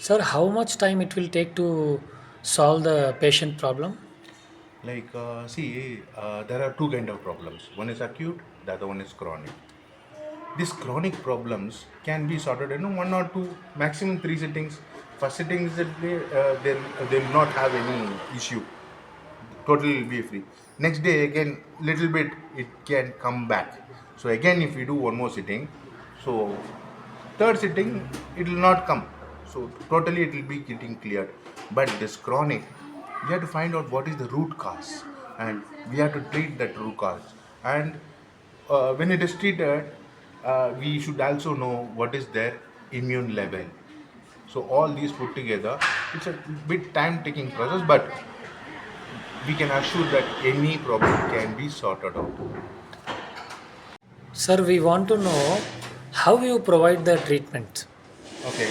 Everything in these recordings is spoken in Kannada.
Sir, how much time it will take to solve the patient problem? There are two kind of problems. One is acute, the other one is chronic. These chronic problems can be sorted in one or two, maximum three sittings. First sitting is that they'll not have any issue. Totally will be free. Next day again, little bit it can come back. So again, if we do one more sitting, so third sitting it will not come. So totally it will be getting cleared. But this chronic, we have to find out what is the root cause, and we have to treat that root cause. And when it is treated, we should also know what is their immune level. So all these put together, it's a bit time taking process, but we can assure that any problem can be sorted out. Sir, we want to know how you provide the treatment. Okay,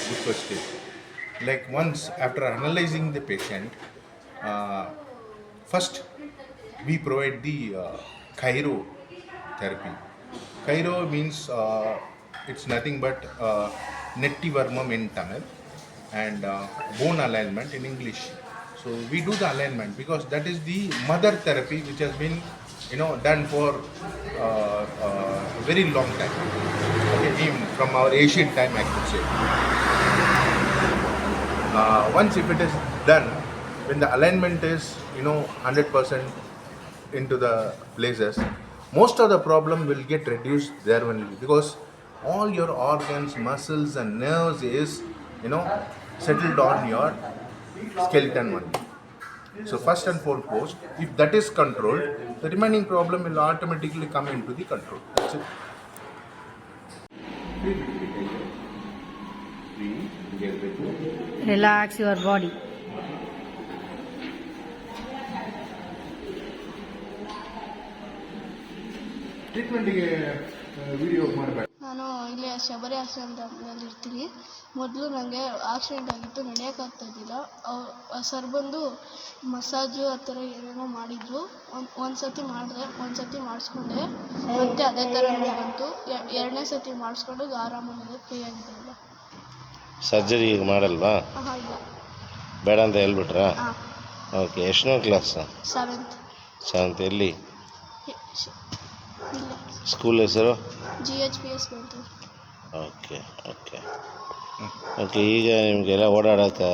good question. Like once after analyzing the patient, uh, first we provide the Cairo therapy. Cairo means it's nothing but nettivarmam in Tamil and bone alignment in English. So we do the alignment because that is the mother therapy which has been done for a very long time. Okay, even from our ancient time I could say. Once if it is done, when the alignment is 100% into the places, most of the problem will get reduced there only, because all your organs, muscles and nerves is you know settled on your skeleton only. So first and foremost, if that is controlled, the remaining problem will automatically come into the control. That's it. Relax your body. ಟ್ರೀಟ್ಮೆಂಟಿಗೆ ವಿಡಿಯೋ ಮಾಡಬೇಕು. ನಾನು ಇಲ್ಲಿ ಶಬರಿ ಆಶ್ರಮದಲ್ಲಿ ಇರ್ತೀನಿ. ಮೊದಲು ನನಗೆ ಆಕ್ಸಿಡೆಂಟ್ ಆಗಿತ್ತು, ನಡೆಯೋಕ್ಕಾಗ್ತಾಯಿದ್ದಿಲ್ಲ. ಸರ್ ಬಂದು ಮಸಾಜು ಆ ಥರ ಏನೇನೋ ಮಾಡಿದರು. ಒಂದು ಸತಿ ಮಾಡಿದೆ, ಒಂದು ಸತಿ ಮಾಡಿಸ್ಕೊಂಡೆ, ಮತ್ತೆ ಅದೇ ಥರ ಬಂತು. ಎರಡನೇ ಸತಿ ಮಾಡಿಸ್ಕೊಂಡು ಆರಾಮಾಗಿದೆ, ಫ್ರೀ ಆಗಿದೆ. ಸರ್ಜರಿ ಈಗ ಮಾಡಲ್ವಾ? ಹಾಂ, ಇಲ್ಲ. ಬೇಡ ಅಂತ ಹೇಳ್ಬಿಟ್ರಾ? ಹಾಂ, ಓಕೆ. ಎಷ್ಟನೇ ಕ್ಲಾಸ್? ಸೆವೆಂತ್. ಎಲ್ಲಿ ಇಲ್ಲ, ಸ್ಕೂಲ್ ಹೆಸರು? GHPS ಬಂತು. Okay okay okay. ಈಗ ನಿಮಗೆಲ್ಲ ಓಡಾಡೋಕ್ಕೆ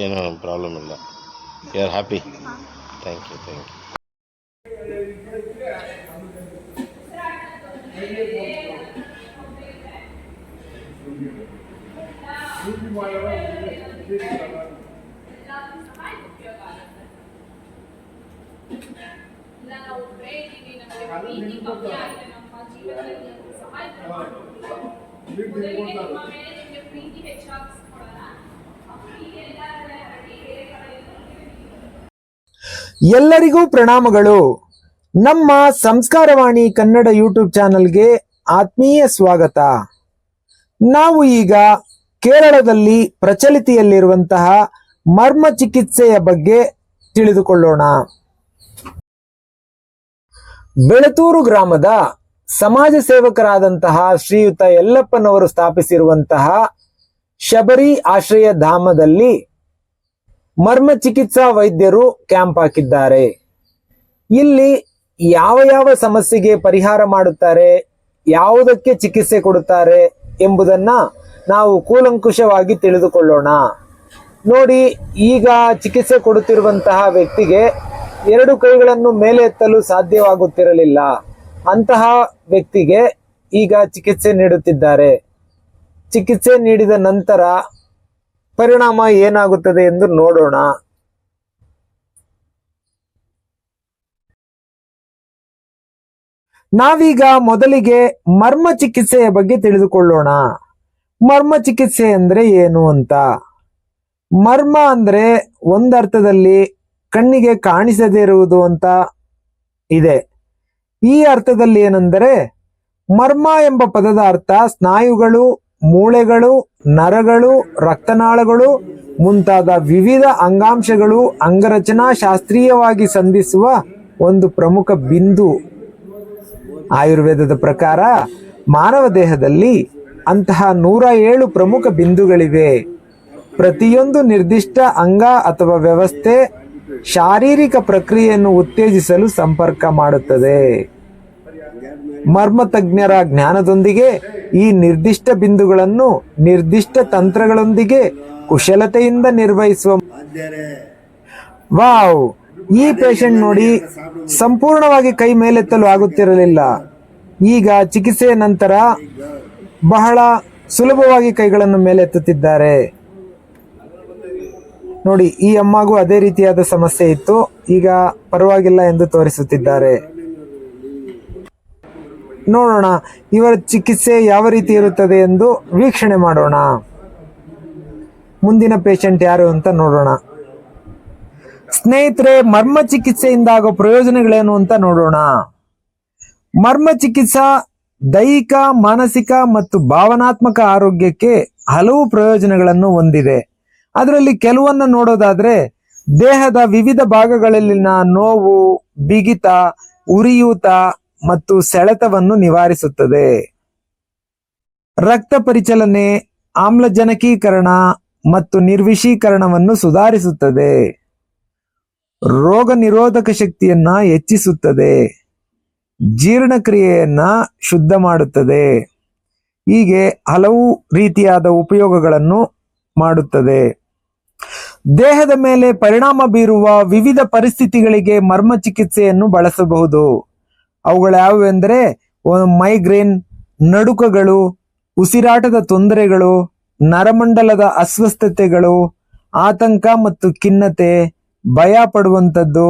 ಏನೂ ಪ್ರಾಬ್ಲಮ್ ಇಲ್ಲ. You are happy? Thank you thank you. ನಾವು ಬೇಡಿಗೆ ನಮಗೆ ಪ್ರೀತಿ ಕಮ್ಮಿ ಆಗಿದೆ, ನಮ್ಮ ಜೀವನದಲ್ಲಿ ಅದು ಸಹಾಯ ಮೊದಲಿಗೆ ನಿಮ್ಮ ಮೇಲೆ ನಿಮಗೆ ಪ್ರೀತಿ ಹೆಚ್ಚಾಗಿಸ್ಕೊಳ್ಳೋಣ. ಹೀಗೆ ಎಲ್ಲರ ಹರಡಿ ಬೇರೆ ಕಡೆ ಎಲ್ಲರಿಗೂ ಪ್ರಣಾಮಗಳು. ನಮ್ಮ ಸಂಸ್ಕಾರವಾಣಿ ಕನ್ನಡ ಯೂಟ್ಯೂಬ್ ಚಾನೆಲ್ಗೆ ಆತ್ಮೀಯ ಸ್ವಾಗತ. ನಾವು ಈಗ ಕೇರಳದಲ್ಲಿ ಪ್ರಚಲಿತಿಯಲ್ಲಿರುವಂತಹ ಮರ್ಮ ಚಿಕಿತ್ಸೆಯ ಬಗ್ಗೆ ತಿಳಿದುಕೊಳ್ಳೋಣ. ಬೆಳತೂರು ಗ್ರಾಮದ ಸಮಾಜ ಸೇವಕರಾದಂತಹ ಶ್ರೀಯುತ ಯಲ್ಲಪ್ಪನವರು ಸ್ಥಾಪಿಸಿರುವಂತಹ ಶಬರಿ ಆಶ್ರಯ ಧಾಮದಲ್ಲಿ ಮರ್ಮ ಚಿಕಿತ್ಸಾ ವೈದ್ಯರು ಕ್ಯಾಂಪ್ ಹಾಕಿದ್ದಾರೆ. ಇಲ್ಲಿ ಯಾವ ಯಾವ ಸಮಸ್ಯೆಗೆ ಪರಿಹಾರ ಮಾಡುತ್ತಾರೆ, ಯಾವುದಕ್ಕೆ ಚಿಕಿತ್ಸೆ ಕೊಡುತ್ತಾರೆ ಎಂಬುದನ್ನ ನಾವು ಕೂಲಂಕುಷವಾಗಿ ತಿಳಿದುಕೊಳ್ಳೋಣ. ನೋಡಿ, ಈಗ ಚಿಕಿತ್ಸೆ ಕೊಡುತ್ತಿರುವಂತಹ ವ್ಯಕ್ತಿಗೆ 2 ಕೈಗಳನ್ನು ಮೇಲೆ ಎತ್ತಲು ಸಾಧ್ಯವಾಗುತ್ತಿರಲಿಲ್ಲ. ಅಂತಹ ವ್ಯಕ್ತಿಗೆ ಈಗ ಚಿಕಿತ್ಸೆ ನೀಡುತ್ತಿದ್ದಾರೆ. ಚಿಕಿತ್ಸೆ ನೀಡಿದ ನಂತರ ಪರಿಣಾಮ ಏನಾಗುತ್ತದೆ ಎಂದು ನೋಡೋಣ. ನಾವೀಗ ಮೊದಲಿಗೆ ಮರ್ಮ ಚಿಕಿತ್ಸೆಯ ಬಗ್ಗೆ ತಿಳಿದುಕೊಳ್ಳೋಣ. ಮರ್ಮ ಚಿಕಿತ್ಸೆ ಅಂದ್ರೆ ಏನು ಅಂತ. ಮರ್ಮ ಅಂದ್ರೆ ಒಂದರ್ಥದಲ್ಲಿ ಕಣ್ಣಿಗೆ ಕಾಣಿಸದೇ ಇರುವುದು ಅಂತ ಇದೆ. ಈ ಅರ್ಥದಲ್ಲಿ ಏನೆಂದರೆ, ಮರ್ಮ ಎಂಬ ಪದದ ಅರ್ಥ ಸ್ನಾಯುಗಳು, ಮೂಳೆಗಳು, ನರಗಳು, ರಕ್ತನಾಳಗಳು ಮುಂತಾದ ವಿವಿಧ ಅಂಗಾಂಶಗಳು ಅಂಗರಚನಾ ಶಾಸ್ತ್ರೀಯವಾಗಿ ಸಂಧಿಸುವ ಒಂದು ಪ್ರಮುಖ ಬಿಂದು. ಆಯುರ್ವೇದದ ಪ್ರಕಾರ ಮಾನವ ದೇಹದಲ್ಲಿ ಅಂತಹ 107 ಪ್ರಮುಖ ಬಿಂದುಗಳಿವೆ. ಪ್ರತಿಯೊಂದು ನಿರ್ದಿಷ್ಟ ಅಂಗ ಅಥವಾ ವ್ಯವಸ್ಥೆ ಶಾರೀರಿಕ ಪ್ರಕ್ರಿಯೆಯನ್ನು ಉತ್ತೇಜಿಸಲು ಸಂಪರ್ಕ ಮಾಡುತ್ತದೆ. ಮರ್ಮ ತಜ್ಞರ ಜ್ಞಾನದೊಂದಿಗೆ ಈ ನಿರ್ದಿಷ್ಟ ಬಿಂದುಗಳನ್ನು ನಿರ್ದಿಷ್ಟ ತಂತ್ರಗಳೊಂದಿಗೆ ಕುಶಲತೆಯಿಂದ ನಿರ್ವಹಿಸುವ. ವಾವ್, ಈ ಪೇಷಂಟ್ ನೋಡಿ ಸಂಪೂರ್ಣವಾಗಿ ಕೈ ಮೇಲೆತ್ತಲು ಆಗುತ್ತಿರಲಿಲ್ಲ. ಈಗ ಚಿಕಿತ್ಸೆಯ ನಂತರ ಬಹಳ ಸುಲಭವಾಗಿ ಕೈಗಳನ್ನು ಮೇಲೆತ್ತುತ್ತಿದ್ದಾರೆ. ನೋಡಿ, ಈ ಅಮ್ಮಗೂ ಅದೇ ರೀತಿಯಾದ ಸಮಸ್ಯೆ ಇತ್ತು, ಈಗ ಪರವಾಗಿಲ್ಲ ಎಂದು ತೋರಿಸುತ್ತಿದ್ದಾರೆ. ನೋಡೋಣ ಇವರ ಚಿಕಿತ್ಸೆ ಯಾವ ರೀತಿ ಇರುತ್ತದೆ ಎಂದು ವೀಕ್ಷಣೆ ಮಾಡೋಣ. ಮುಂದಿನ ಪೇಷಂಟ್ ಯಾರು ಅಂತ ನೋಡೋಣ. ಸ್ನೇಹಿತರೆ, ಮರ್ಮ ಚಿಕಿತ್ಸೆಯಿಂದ ಆಗೋ ಪ್ರಯೋಜನಗಳೇನು ಅಂತ ನೋಡೋಣ. ಮರ್ಮ ಚಿಕಿತ್ಸಾ ದೈಹಿಕ, ಮಾನಸಿಕ ಮತ್ತು ಭಾವನಾತ್ಮಕ ಆರೋಗ್ಯಕ್ಕೆ ಹಲವು ಪ್ರಯೋಜನಗಳನ್ನು ಹೊಂದಿದೆ. ಅದರಲ್ಲಿ ಕೆಲವನ್ನು ನೋಡೋದಾದ್ರೆ, ದೇಹದ ವಿವಿಧ ಭಾಗಗಳಲ್ಲಿನ ನೋವು, ಬಿಗಿತ, ಉರಿಯೂತ ಮತ್ತು ಸೆಳೆತವನ್ನು ನಿವಾರಿಸುತ್ತದೆ. ರಕ್ತ ಪರಿಚಲನೆ, ಆಮ್ಲಜನಕೀಕರಣ ಮತ್ತು ನಿರ್ವಿಷೀಕರಣವನ್ನು ಸುಧಾರಿಸುತ್ತದೆ. ರೋಗ ನಿರೋಧಕ ಶಕ್ತಿಯನ್ನ ಹೆಚ್ಚಿಸುತ್ತದೆ. ಜೀರ್ಣಕ್ರಿಯೆಯನ್ನ ಶುದ್ಧ ಮಾಡುತ್ತದೆ. ಹೀಗೆ ಹಲವು ರೀತಿಯಾದ ಉಪಯೋಗಗಳನ್ನು ಮಾಡುತ್ತದೆ. ದೇಹದ ಮೇಲೆ ಪರಿಣಾಮ ಬೀರುವ ವಿವಿಧ ಪರಿಸ್ಥಿತಿಗಳಿಗೆ ಮರ್ಮ ಚಿಕಿತ್ಸೆಯನ್ನು ಬಳಸಬಹುದು. ಅವುಗಳು ಯಾವುವೆಂದರೆ ಮೈಗ್ರೇನ್, ನಡುಕಗಳು, ಉಸಿರಾಟದ ತೊಂದರೆಗಳು, ನರಮಂಡಲದ ಅಸ್ವಸ್ಥತೆಗಳು, ಆತಂಕ ಮತ್ತು ಖಿನ್ನತೆ, ಭಯ ಪಡುವಂಥದ್ದು,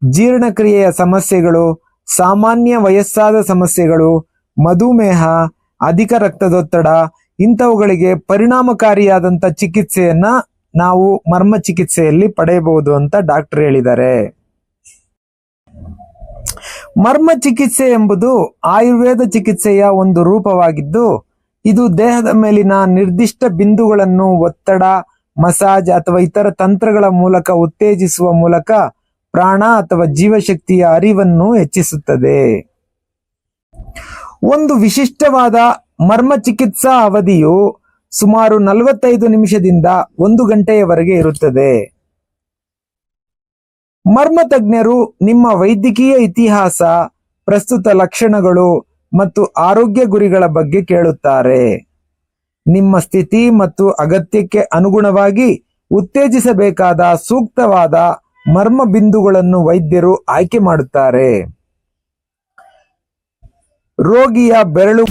ಜೀರ್ಣಕ್ರಿಯೆಯ ಸಮಸ್ಯೆಗಳು, ಸಾಮಾನ್ಯ ವಯಸ್ಸಾದ ಸಮಸ್ಯೆಗಳು, ಮಧುಮೇಹ, ಅಧಿಕ ರಕ್ತದೊತ್ತಡ ಇಂಥವುಗಳಿಗೆ ಪರಿಣಾಮಕಾರಿಯಾದಂಥ ಚಿಕಿತ್ಸೆಯನ್ನ ನಾವು ಮರ್ಮ ಚಿಕಿತ್ಸೆಯಲ್ಲಿ ಪಡೆಯಬಹುದು ಅಂತ ಡಾಕ್ಟರ್ ಹೇಳಿದ್ದಾರೆ. ಮರ್ಮ ಚಿಕಿತ್ಸೆ ಎಂಬುದು ಆಯುರ್ವೇದ ಚಿಕಿತ್ಸೆಯ ಒಂದು ರೂಪವಾಗಿದ್ದು, ಇದು ದೇಹದ ಮೇಲಿನ ನಿರ್ದಿಷ್ಟ ಬಿಂದುಗಳನ್ನು ಒತ್ತಡ, ಮಸಾಜ್ ಅಥವಾ ಇತರ ತಂತ್ರಗಳ ಮೂಲಕ ಉತ್ತೇಜಿಸುವ ಮೂಲಕ ಪ್ರಾಣ ಅಥವಾ ಜೀವಶಕ್ತಿಯ ಅರಿವನ್ನು ಹೆಚ್ಚಿಸುತ್ತದೆ. ಒಂದು ವಿಶಿಷ್ಟವಾದ ಮರ್ಮ ಚಿಕಿತ್ಸಾ ಅವಧಿಯು ಸುಮಾರು 45 ನಿಮಿಷದಿಂದ 1 ಗಂಟೆಯವರೆಗೆ ಇರುತ್ತದೆ. ಮರ್ಮ ತಜ್ಞರು ನಿಮ್ಮ ವೈದ್ಯಕೀಯ ಇತಿಹಾಸ, ಪ್ರಸ್ತುತ ಲಕ್ಷಣಗಳು ಮತ್ತು ಆರೋಗ್ಯ ಗುರಿಗಳ ಬಗ್ಗೆ ಕೇಳುತ್ತಾರೆ. ನಿಮ್ಮ ಸ್ಥಿತಿ ಮತ್ತು ಅಗತ್ಯಕ್ಕೆ ಅನುಗುಣವಾಗಿ ಉತ್ತೇಜಿಸಬೇಕಾದ ಸೂಕ್ತವಾದ ಮರ್ಮ ಬಿಂದುಗಳನ್ನು ವೈದ್ಯರು ಆಯ್ಕೆ ಮಾಡುತ್ತಾರೆ. ರೋಗಿಯ ಬೆರಳು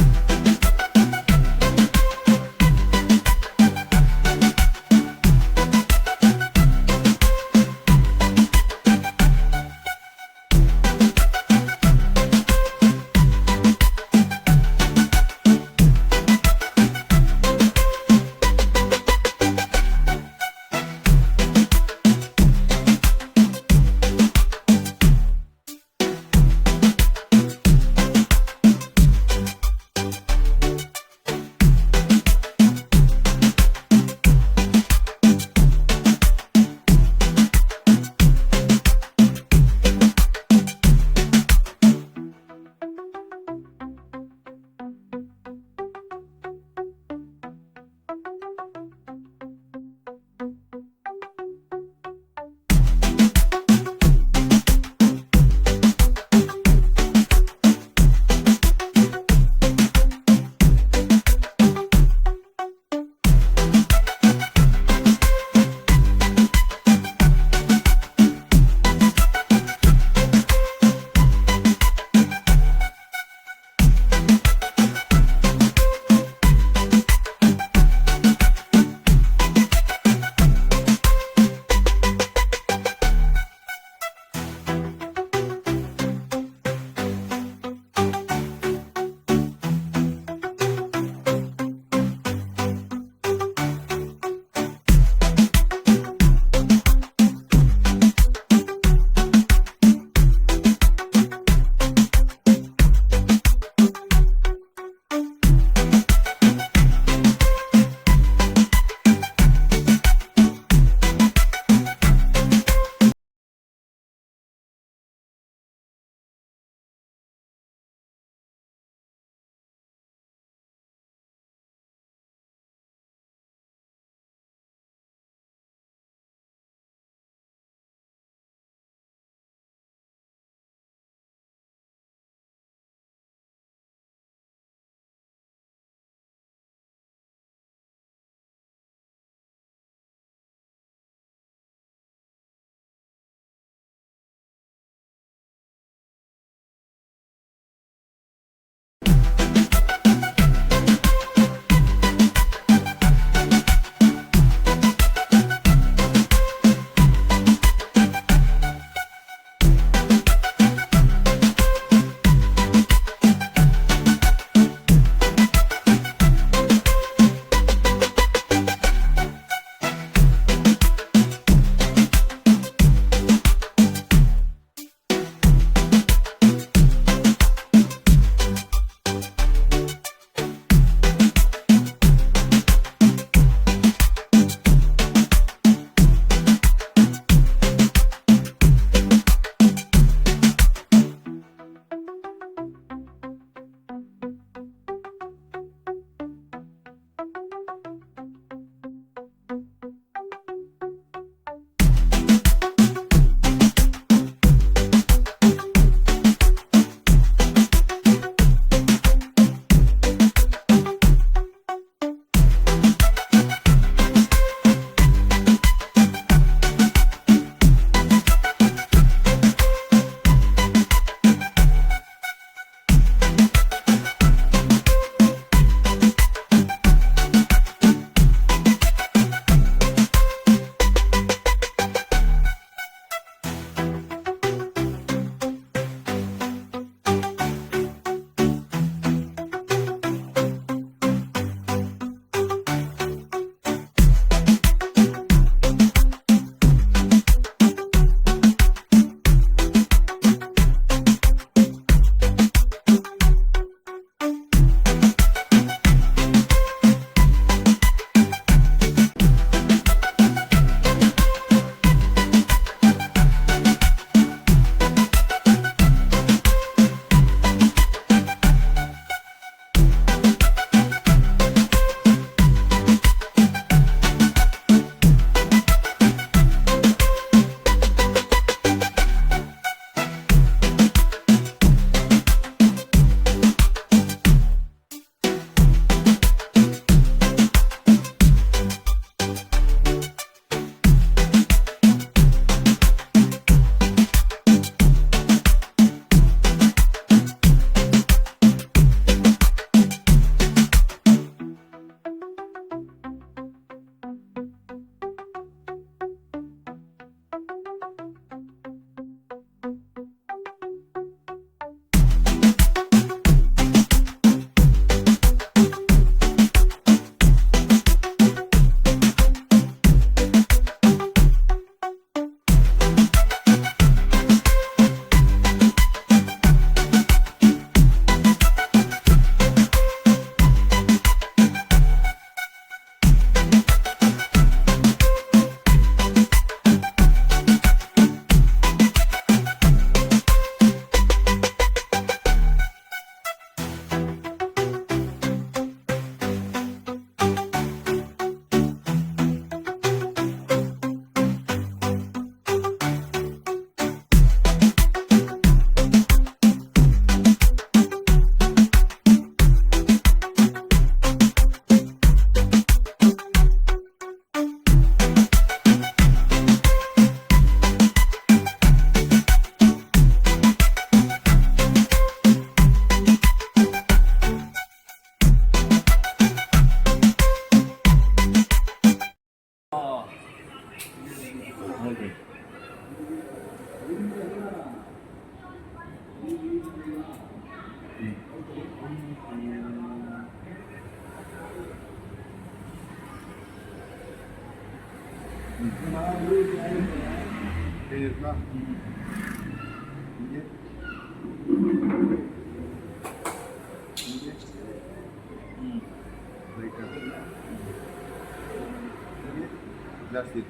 ಜಾಸ್ತಿ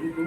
Itu